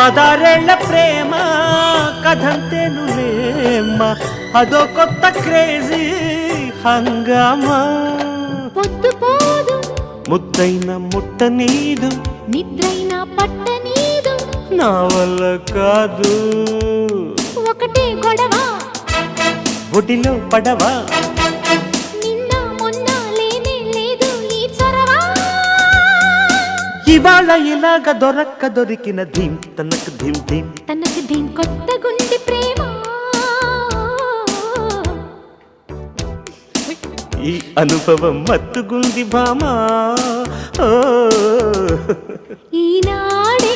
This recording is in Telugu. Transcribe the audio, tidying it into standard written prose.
పదారేళ్ల ప్రేమ కథంతేనులేమ్మా అదో కొత్త క్రేజీ హంగామా పొద్దు పోదు ముద్దైన ముట్ట నీదు నిద్రైన పట్ట నీదు నా వల్ల కాదు ఒకటే గొడవ ఒడిలో పడవా నిన్న మొన్న లేనే లేదు ఈ చొరవ ఇవాళ ఇలాగ దొరికిన ధీం తనకు ధీం ధీం తనకు దీని కొత్త గుండె ప్రేమ ఈ అనుభవం మత్తుగుంది భామా ఈనాడే